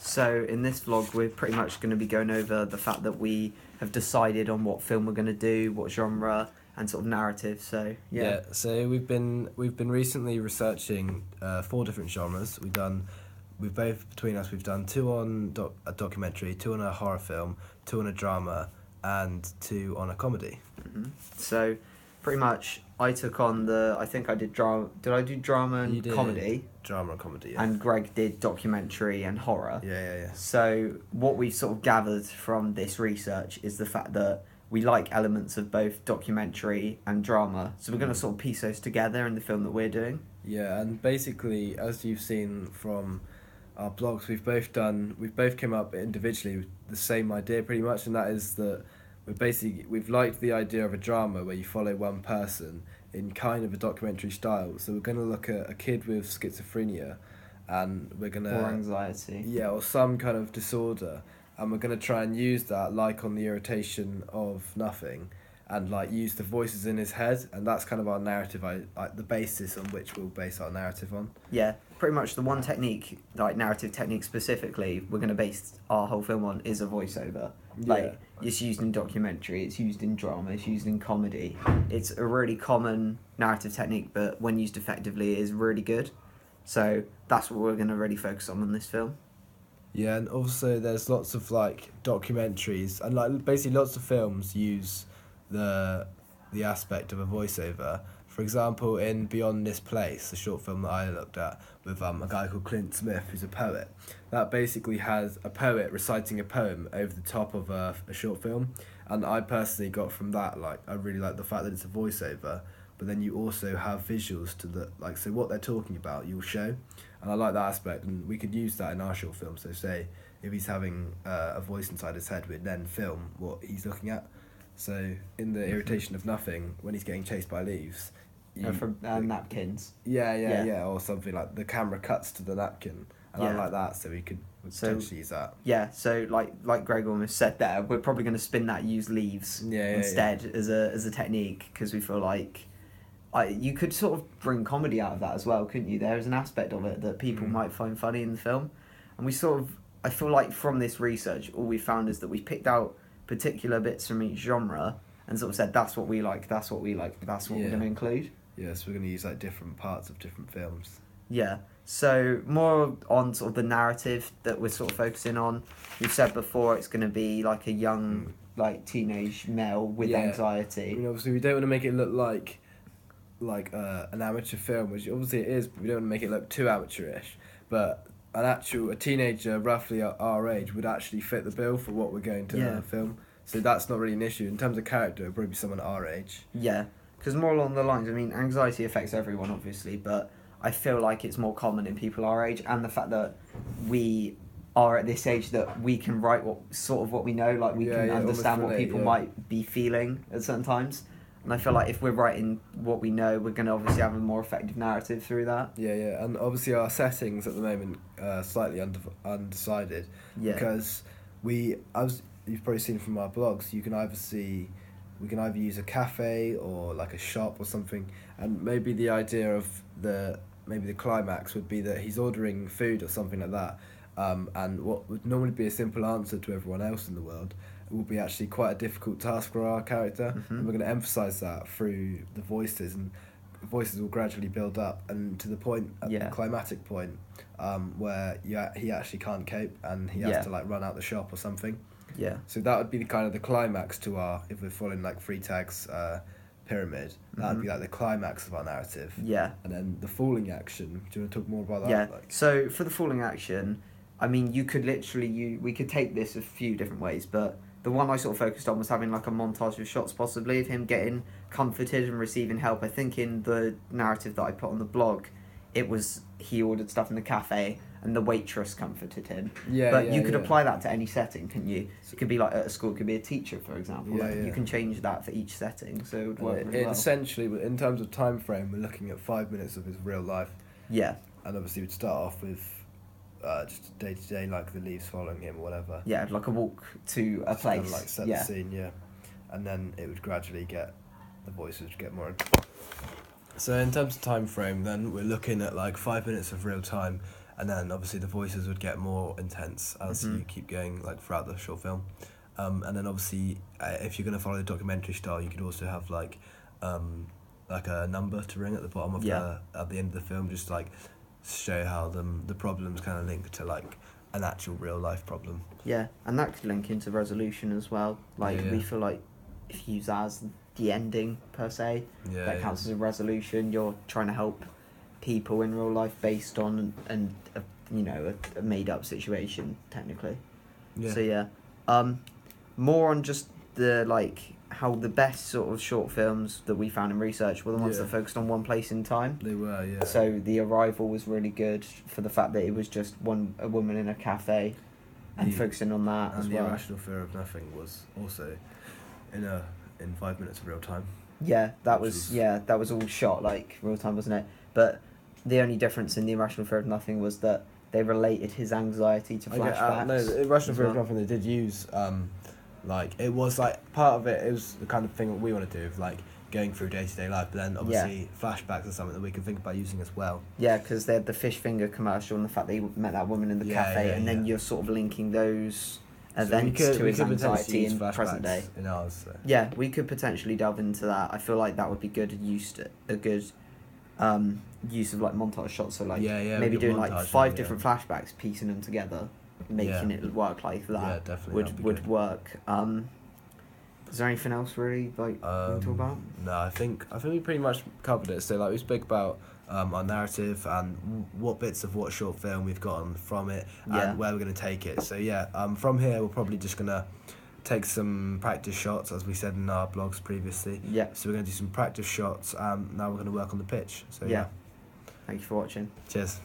So in this vlog, we're pretty much going to be going over the fact that we have decided on what film we're going to do, what genre, and sort of narrative. So yeah. So we've been recently researching 4 different genres. We've done two on a documentary, 2 on a horror film, 2 on a drama, and 2 on a comedy. Mm-hmm. So pretty much, I took on I think I did drama. Did I do drama and comedy? Drama and comedy, yeah. And Greg did documentary and horror. Yeah. So what we've sort of gathered from this research is the fact that we like elements of both documentary and drama. So we're going to sort of piece those together in the film that we're doing. Yeah, and basically, as you've seen from our blogs, we've both came up individually with the same idea pretty much, and that is that we've liked the idea of a drama where you follow one person in kind of a documentary style. So we're going to look at a kid with schizophrenia, and we're going to... Or anxiety. Yeah, or some kind of disorder. And we're going to try and use that, like on The Irritation of Nothing, and like use the voices in his head. And that's kind of our narrative, the basis on which we'll base our narrative on. Yeah, pretty much the one technique, like narrative technique specifically, we're going to base our whole film on is a voiceover. Like, it's used in documentary, it's used in drama, it's used in comedy. It's a really common narrative technique, but when used effectively is really good. So that's what we're going to really focus on in this film. Yeah, and also there's lots of like documentaries and like basically lots of films use the aspect of a voiceover. For example, in Beyond This Place, a short film that I looked at with a guy called Clint Smith, who's a poet, that basically has a poet reciting a poem over the top of a short film. And I personally got from that, like, I really like the fact that it's a voiceover, but then you also have visuals to so what they're talking about, you'll show. And I like that aspect, and we could use that in our short film. So say, if he's having a voice inside his head, we'd then film what he's looking at. So in The Irritation of Nothing, when he's getting chased by leaves... From napkins. Yeah, or something like the camera cuts to the napkin, and I like that, so we could potentially use that. Yeah, so like Greg almost said there, we're probably going to spin that, use leaves instead as a technique, because we feel like you could sort of bring comedy out of that as well, couldn't you? There is an aspect of it that people might find funny in the film, and I feel like from this research, all we found is that we picked out particular bits from each genre and sort of said that's what we like, that's what we're going to include. Yeah, so we're going to use like different parts of different films. Yeah, so more on sort of the narrative that we're sort of focusing on. We've said before it's going to be like a young, like teenage male with anxiety. I mean, obviously we don't want to make it look like an amateur film, which obviously it is, but we don't want to make it look too amateurish. But a teenager roughly our age would actually fit the bill for what we're going to film. So that's not really an issue. In terms of character, it'd probably be someone our age. Yeah. Because more along the lines, I mean, anxiety affects everyone, obviously, but I feel like it's more common in people our age, and the fact that we are at this age that we can write what we know, like we can understand what people might be feeling at certain times. And I feel like if we're writing what we know, we're going to obviously have a more effective narrative through that. Yeah, and obviously our settings at the moment are slightly undecided. Yeah. Because you've probably seen from our blogs, we can either use a cafe or like a shop or something, and maybe the idea of the climax would be that he's ordering food or something like that, and what would normally be a simple answer to everyone else in the world will be actually quite a difficult task for our character. And we're going to emphasise that through the voices, and the voices will gradually build up and to the point at the climatic point where he actually can't cope and he has to like run out the shop or something. Yeah. So that would be the climax to if we're following like Freytag's pyramid, that would be like the climax of our narrative. Yeah. And then the falling action, do you want to talk more about that? Yeah. So for the falling action, I mean, we could take this a few different ways, but the one I sort of focused on was having like a montage of shots possibly of him getting comforted and receiving help. I think in the narrative that I put on the blog, it was he ordered stuff in the cafe and the waitress comforted him. But you could apply that to any setting, couldn't you? It could be like at a school, it could be a teacher, for example. You can change that for each setting, so it would work really well. Essentially, in terms of time frame, we're looking at 5 minutes of his real life. Yeah. And obviously we'd start off with just day to day, like the leaves following him or whatever. Yeah, like a walk to a place. Kind of like set the scene, and then it would gradually the voices would get more. So in terms of time frame, then we're looking at like 5 minutes of real time, and then obviously the voices would get more intense as you keep going like throughout the short film. And then obviously, if you're gonna follow the documentary style, you could also have like a number to ring at the bottom of at the end of the film, just like show how the problems kind of link to like an actual real life problem. Yeah, and that could link into resolution as well. Like we feel like if you use that as the ending per se, that counts as a resolution. You're trying to help people in real life based on a made up situation technically. Yeah. So more on just the like how the best sort of short films that we found in research were the ones that focused on one place in time. They were, yeah. So The Arrival was really good for the fact that it was just a woman in a cafe and focusing on that as well. And The Irrational Fear of Nothing was also in 5 minutes of real time. Yeah, that was all shot like real time, wasn't it? But the only difference in The Irrational Fear of Nothing was that they related his anxiety to flashbacks. No, The Irrational Fear of Nothing, they did use like it was like part of it. It was the kind of thing that we want to do, of like going through day-to-day life, but then obviously flashbacks are something that we can think about using as well. Yeah, because they had the fish finger commercial and the fact that he met that woman in the cafe, and then you're sort of linking those events to his anxiety in present day. In ours, so. Yeah, we could potentially delve into that. I feel like that would be good use of like montage shots. So like maybe doing like 5 different flashbacks, piecing them together, making it work like that. Yeah, definitely would work. Is there anything else really like we can talk about? No, I think we pretty much covered it. So like we spoke about our narrative and what bits of what short film we've gotten from it and where we're going to take it. So from here we're probably just going to take some practice shots, as we said in our blogs previously. Yeah. So we're going to do some practice shots. Now we're going to work on the pitch. So Thank you for watching. Cheers.